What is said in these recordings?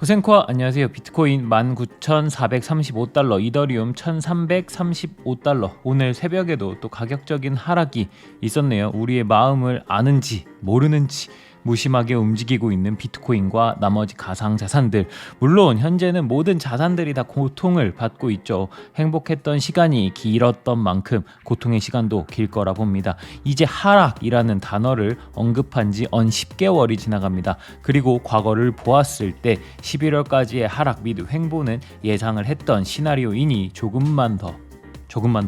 호생코아 안녕하세요. 비트코인 19,435달러, 이더리움 1,335달러. 오늘 새벽에도 또 가격적인 하락이 있었네요. 우리의 마음을 아는지 모르는지 무심하게 움직이고 있는 비트코인과 나머지 가상자산들. 물론 현재는 모든 자산들이 다 고통을 받고 있죠. 행복했던 시간이 길었던 만큼 고통의 시간도 길 거라 봅니다. 이제 하락이라는 단어를 언급한 지 언 10개월이 지나갑니다. 그리고 과거를 보았을 때 11월까지의 하락 및 횡보는 예상을 했던 시나리오이니 조금만 더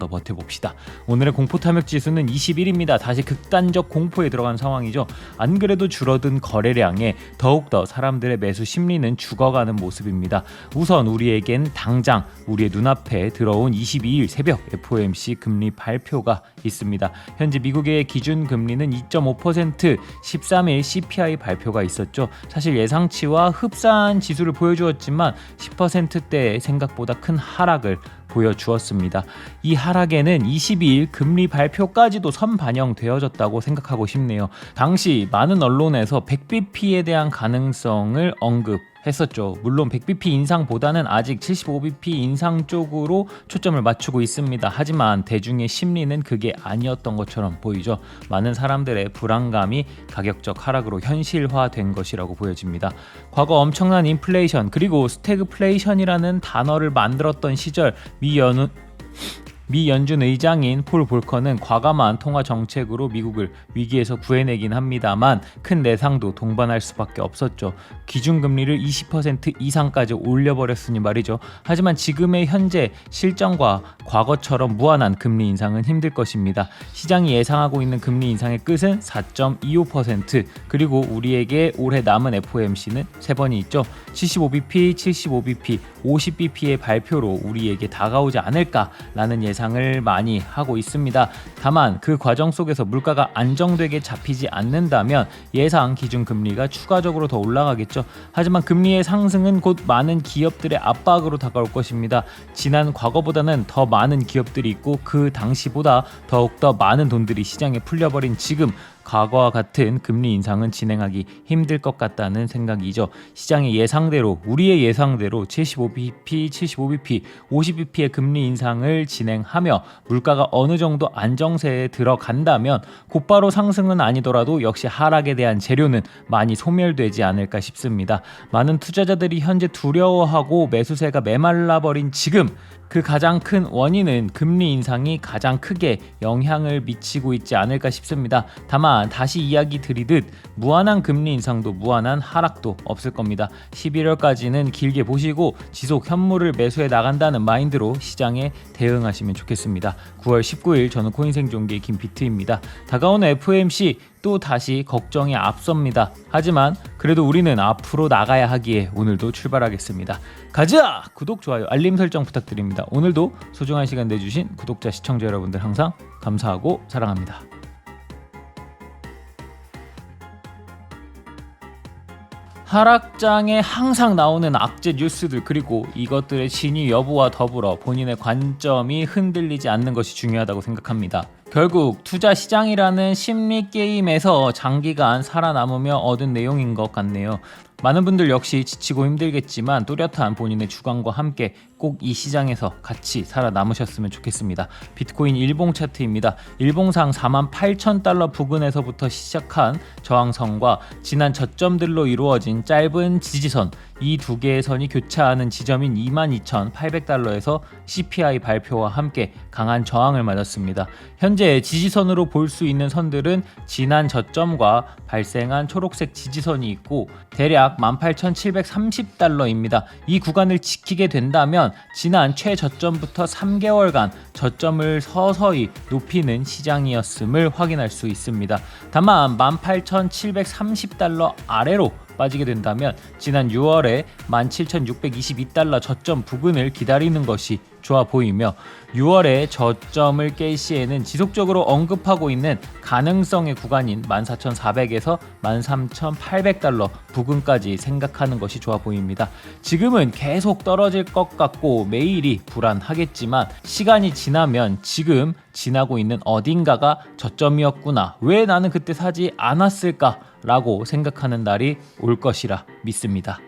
버텨봅시다. 오늘의 공포 탐욕 지수는 21입니다. 다시 극단적 공포에 들어간 상황이죠. 안 그래도 줄어든 거래량에 더욱더 사람들의 매수 심리는 죽어가는 모습입니다. 우선 우리에겐 당장 우리의 눈앞에 들어온 22일 새벽 FOMC 금리 발표가 있습니다. 현재 미국의 기준 금리는 2.5%, 13일 CPI 발표가 있었죠. 사실 예상치와 흡사한 지수를 보여주었지만 10%대의 생각보다 큰 하락을 보여주었습니다. 이 하락에는 22일 금리 발표까지도 선반영되어졌다고 생각하고 싶네요. 당시 많은 언론에서 100bp에 대한 가능성을 언급했었죠. 물론 100bp 인상보다는 아직 75bp 인상 쪽으로 초점을 맞추고 있습니다. 하지만 대중의 심리는 그게 아니었던 것처럼 보이죠. 많은 사람들의 불안감이 가격적 하락으로 현실화된 것이라고 보여집니다. 과거 엄청난 인플레이션 그리고 스태그플레이션이라는 단어를 만들었던 시절 미 연준 의장인 폴 볼커는 과감한 통화 정책으로 미국을 위기에서 구해내긴 합니다만 큰 내상도 동반할 수밖에 없었죠. 기준금리를 20% 이상까지 올려버렸으니 말이죠. 하지만 지금의 현재 실정과 과거처럼 무한한 금리 인상은 힘들 것입니다. 시장이 예상하고 있는 금리 인상의 끝은 4.25%, 그리고 우리에게 올해 남은 FOMC는 3번이 있죠. 75bp, 75bp, 50bp의 발표로 우리에게 다가오지 않을까라는 예상을 많이 하고 있습니다. 다만 그 과정 속에서 물가가 안정되게 잡히지 않는다면 예상 기준금리가 추가적으로 더 올라가겠죠. 하지만 금리의 상승은 곧 많은 기업들의 압박으로 다가올 것입니다. 지난 과거보다는 더 많은 기업들이 있고 그 당시보다 더욱더 많은 돈들이 시장에 풀려버린 지금 과거와 같은 금리 인상은 진행하기 힘들 것 같다는 생각이죠. 시장의 예상대로, 우리의 예상대로 75bp, 75bp, 50bp의 금리 인상을 진행하며 물가가 어느 정도 안정세에 들어간다면 곧바로 상승은 아니더라도 역시 하락에 대한 재료는 많이 소멸되지 않을까 싶습니다. 많은 투자자들이 현재 두려워하고 매수세가 메말라버린 지금, 그 가장 큰 원인은 금리 인상이 가장 크게 영향을 미치고 있지 않을까 싶습니다. 다만 다시 이야기 드리듯 무한한 금리 인상도 무한한 하락도 없을 겁니다. 11월까지는 길게 보시고 지속 현물을 매수해 나간다는 마인드로 시장에 대응하시면 좋겠습니다. 9월 19일 저는 코인생존기의 김비트입니다. 다가오는 FOMC 또 다시 걱정이 앞섭니다. 하지만 그래도 우리는 앞으로 나가야 하기에 오늘도 출발하겠습니다. 가자! 구독, 좋아요, 알림 설정 부탁드립니다. 오늘도 소중한 시간 내주신 구독자, 시청자 여러분들 항상 감사하고 사랑합니다. 하락장에 항상 나오는 악재 뉴스들, 그리고 이것들의 진위 여부와 더불어 본인의 관점이 흔들리지 않는 것이 중요하다고 생각합니다. 결국 투자 시장이라는 심리 게임에서 장기간 살아남으며 얻은 내용인 것 같네요. 많은 분들 역시 지치고 힘들겠지만 뚜렷한 본인의 주관과 함께 꼭 이 시장에서 같이 살아남으셨으면 좋겠습니다. 비트코인 일봉 차트입니다. 일봉상 48,000달러 부근에서부터 시작한 저항선과 지난 저점들로 이루어진 짧은 지지선, 이 두 개의 선이 교차하는 지점인 22,800달러에서 CPI 발표와 함께 강한 저항을 맞았습니다. 현재 지지선으로 볼 수 있는 선들은 지난 저점과 발생한 초록색 지지선이 있고 대략 18,730달러입니다. 이 구간을 지키게 된다면 지난 최저점부터 3개월간 저점을 서서히 높이는 시장이었음을 확인할 수 있습니다. 다만 18,730달러 아래로 빠지게 된다면 지난 6월에 17,622달러 저점 부근을 기다리는 것이 좋아 보이며 6월에 저점을 깰 시에는 지속적으로 언급하고 있는 가능성의 구간인 14,400에서 13,800달러 부근까지 생각하는 것이 좋아 보입니다. 지금은 계속 떨어질 것 같고 매일이 불안하겠지만 시간이 지나면 지금 지나고 있는 어딘가가 저점이었구나, 왜 나는 그때 사지 않았을까 라고 생각하는 날이 올 것이라 믿습니다.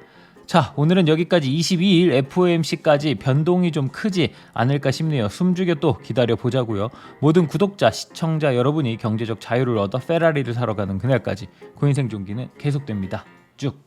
자, 오늘은 여기까지. 22일 FOMC까지 변동이 좀 크지 않을까 싶네요. 숨죽여 또 기다려 보자고요. 모든 구독자, 시청자 여러분이 경제적 자유를 얻어 페라리를 사러 가는 그날까지 코인 생존기는 계속됩니다. 쭉.